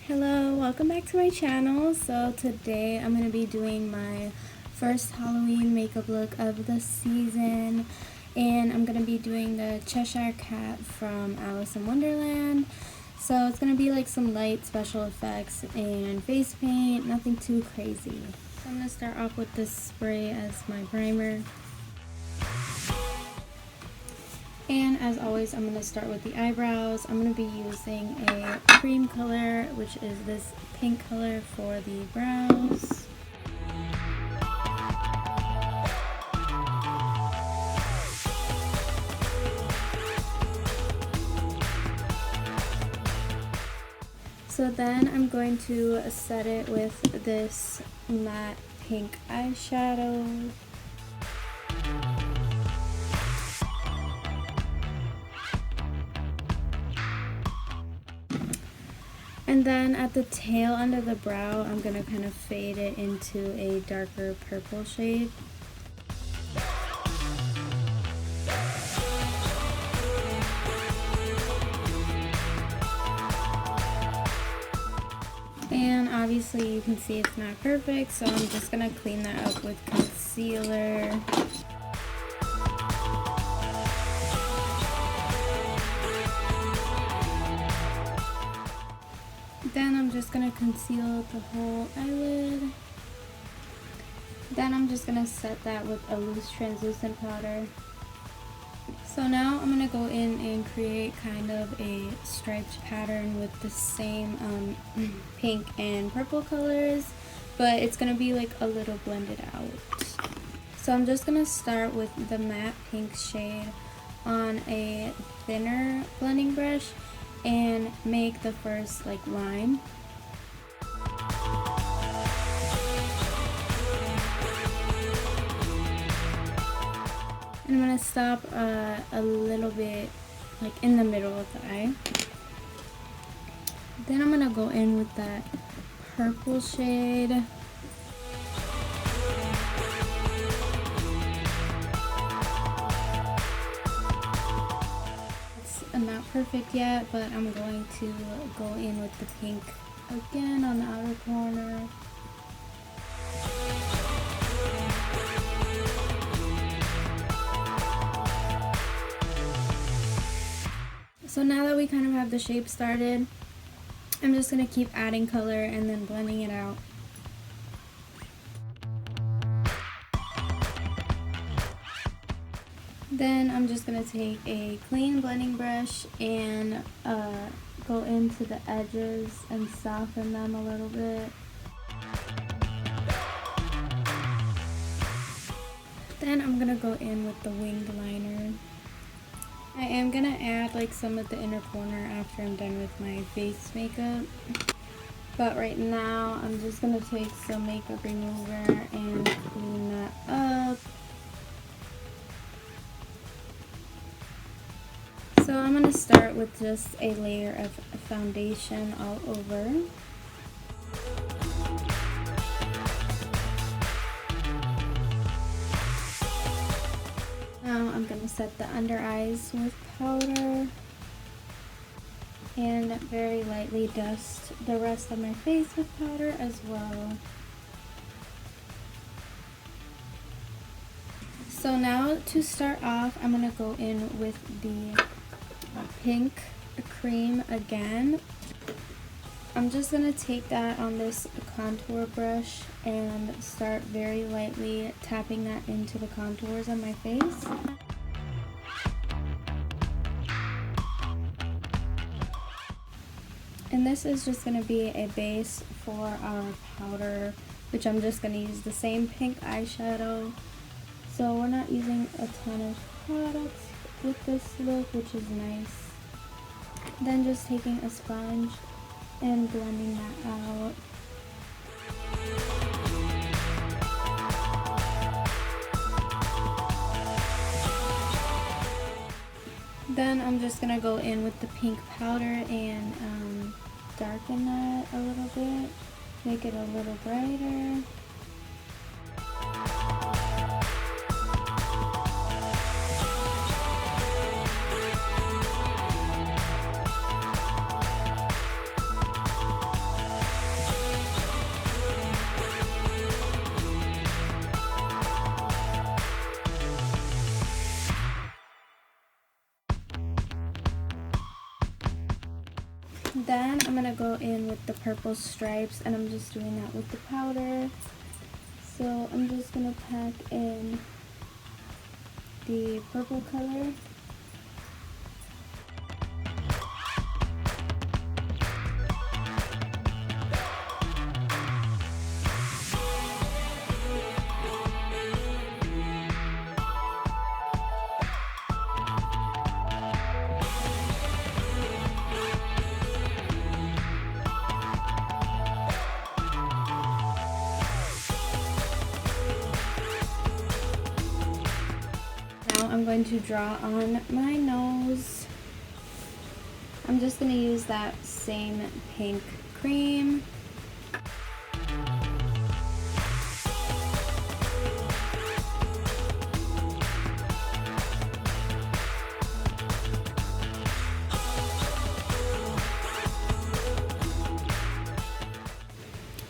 Hello, welcome back to my channel. So today I'm going to be doing my first Halloween makeup look of the season, and I'm going to be doing the Cheshire Cat from Alice in Wonderland. So it's going to be like some light special effects and face paint, nothing too crazy. So I'm going to start off with this spray as my primer. And as always, I'm going to start with the eyebrows. I'm going to be using a cream color, which is this pink color for the brows. So then I'm going to set it with this matte pink eyeshadow. And then at the tail end of the brow, I'm going to kind of fade it into a darker purple shade. And obviously you can see it's not perfect, so I'm just going to clean that up with concealer. Then I'm just going to conceal the whole eyelid. Then I'm just going to set that with a loose translucent powder. So now I'm going to go in and create kind of a striped pattern with the same pink and purple colors, but it's going to be like a little blended out. So I'm just going to start with the matte pink shade on a thinner blending brush and make the first like line. And I'm going to stop a little bit like in the middle of the eye. Then I'm going to go in with that purple shade. It's not perfect yet, but I'm going to go in with the pink again on the outer corner. So now that we kind of have the shape started, I'm just going to keep adding color and then blending it out. Then I'm just going to take a clean blending brush and go into the edges and soften them a little bit. Then I'm going to go in with the winged liner. I am going to add like some of the inner corner after I'm done with my face makeup. But right now I'm just going to take some makeup remover and clean that up. So I'm going to start with just a layer of foundation all over. Now I'm going to set the under eyes with powder and very lightly dust the rest of my face with powder as well. So now to start off, I'm going to go in with the pink cream again. I'm just going to take that on this contour brush and start very lightly tapping that into the contours on my face. And this is just going to be a base for our powder, which I'm just going to use the same pink eyeshadow. So we're not using a ton of products with this look, which is nice. Then just taking a sponge and blending that out. Then I'm just going to go in with the pink powder and darken that a little bit, make it a little brighter. Then I'm gonna go in with the purple stripes, and I'm just doing that with the powder. So I'm just gonna pack in the purple color. Now I'm going to draw on my nose. I'm just going to use that same pink cream.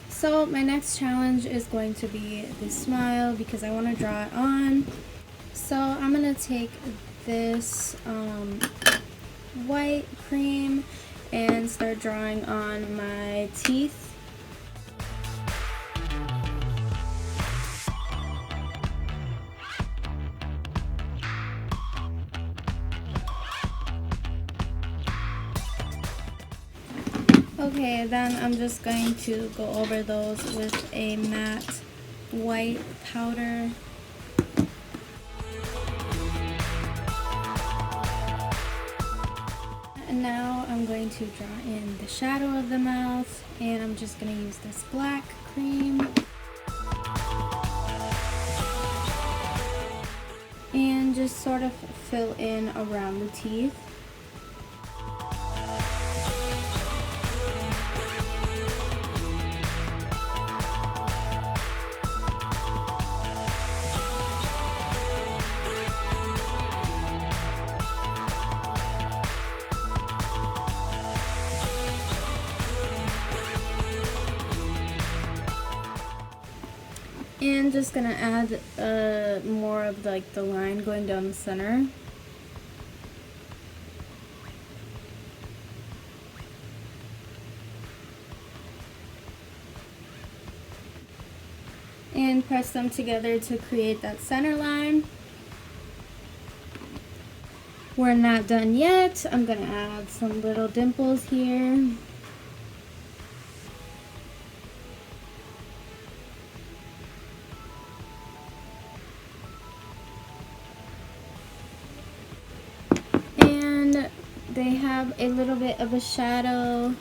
So my next challenge is going to be the smile because I want to draw it on. So I'm going to take this white cream and start drawing on my teeth. Okay, then I'm just going to go over those with a matte white powder. And now I'm going to draw in the shadow of the mouth, and I'm just going to use this black cream. And just sort of fill in around the teeth. And just gonna add more of like the line going down the center. And press them together to create that center line. We're not done yet. I'm gonna add some little dimples here. They have a little bit of a shadow,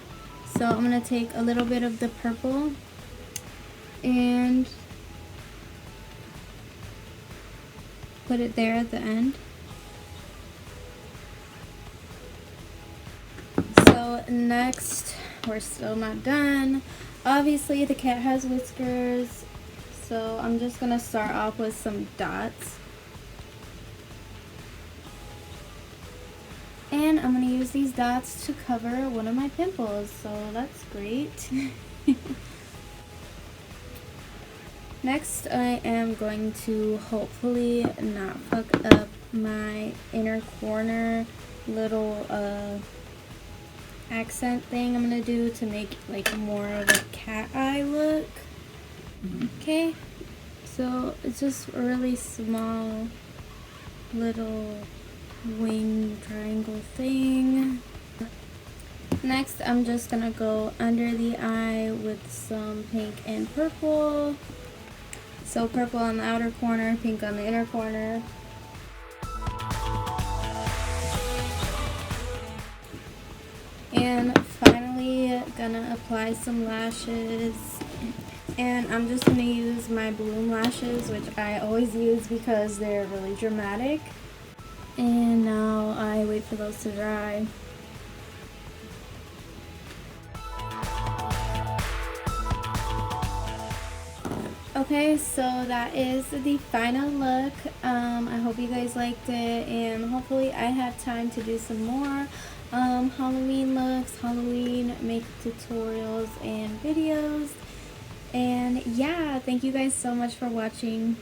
so I'm going to take a little bit of the purple and put it there at the end. So next, we're still not done. Obviously the cat has whiskers, so I'm just going to start off with some dots. And I'm going to use these dots to cover one of my pimples, so that's great. Next, I am going to hopefully not fuck up my inner corner little accent thing I'm going to do to make like more of a cat eye look. Okay, so it's just a really small little wing triangle thing. Next, I'm just gonna go under the eye with some pink and purple. So purple on the outer corner, pink on the inner corner. And finally, gonna apply some lashes. And I'm just gonna use my bloom lashes, which I always use because they're really dramatic. And now I wait for those to dry. Okay, so that is the final look. I hope you guys liked it, and hopefully I have time to do some more Halloween looks, Halloween makeup tutorials and videos. And yeah, thank you guys so much for watching.